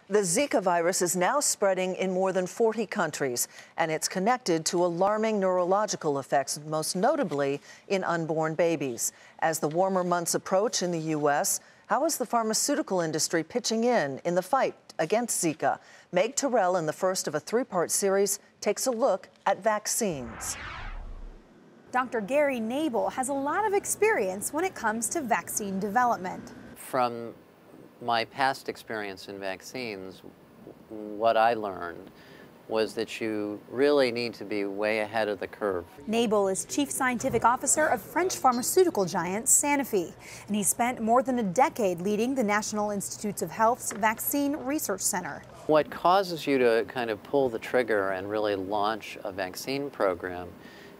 The Zika virus is now spreading in more than 40 countries, and it's connected to alarming neurological effects, most notably in unborn babies. As the warmer months approach in the U.S., how is the pharmaceutical industry pitching in the fight against Zika? Meg Tirrell, in the first of a three-part series, takes a look at vaccines. Dr. Gary Nabel has a lot of experience when it comes to vaccine development. From my past experience in vaccines, what I learned was that you really need to be way ahead of the curve. Nabel is Chief Scientific Officer of French pharmaceutical giant Sanofi, and he spent more than a decade leading the National Institutes of Health's Vaccine Research Center. What causes you to kind of pull the trigger and really launch a vaccine program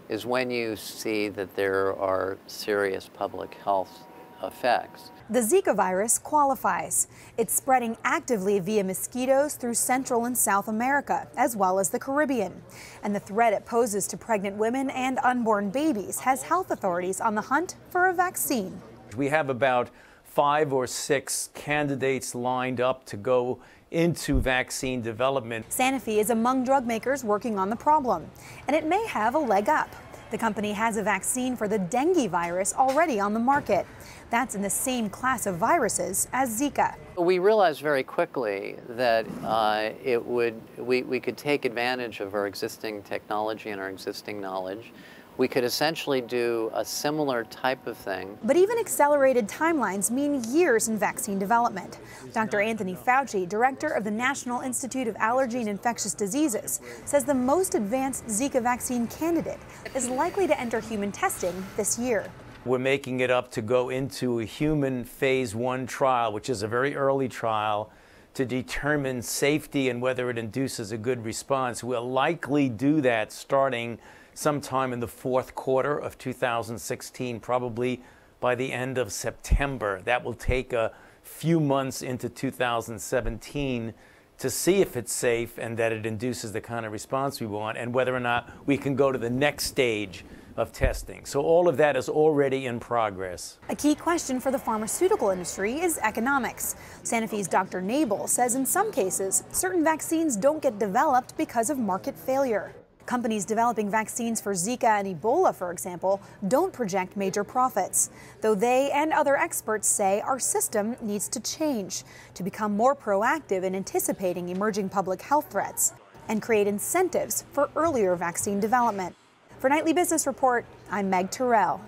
is when you see that there are serious public health effects. The Zika virus qualifies. It's spreading actively via mosquitoes through Central and South America, as well as the Caribbean. And the threat it poses to pregnant women and unborn babies has health authorities on the hunt for a vaccine. We have about 5 or 6 candidates lined up to go into vaccine development. Sanofi is among drug makers working on the problem, and it may have a leg up. The company has a vaccine for the dengue virus already on the market. That's in the same class of viruses as Zika. We realized very quickly that we could take advantage of our existing technology and our existing knowledge. We could essentially do a similar type of thing. But even accelerated timelines mean years in vaccine development. Dr. Anthony Fauci, director of the National Institute of Allergy and Infectious Diseases, says the most advanced Zika vaccine candidate is likely to enter human testing this year. We're making it up to go into a human phase 1 trial, which is a very early trial, to determine safety and whether it induces a good response. We'll likely do that starting sometime in the fourth quarter of 2016, probably by the end of September. That will take a few months into 2017 to see if it's safe and that it induces the kind of response we want, and whether or not we can go to the next stage of testing. So all of that is already in progress. A key question for the pharmaceutical industry is economics. Sanofi's Dr. Nabel says in some cases, certain vaccines don't get developed because of market failure. Companies developing vaccines for Zika and Ebola, for example, don't project major profits, though they and other experts say our system needs to change to become more proactive in anticipating emerging public health threats and create incentives for earlier vaccine development. For Nightly Business Report, I'm Meg Tirrell.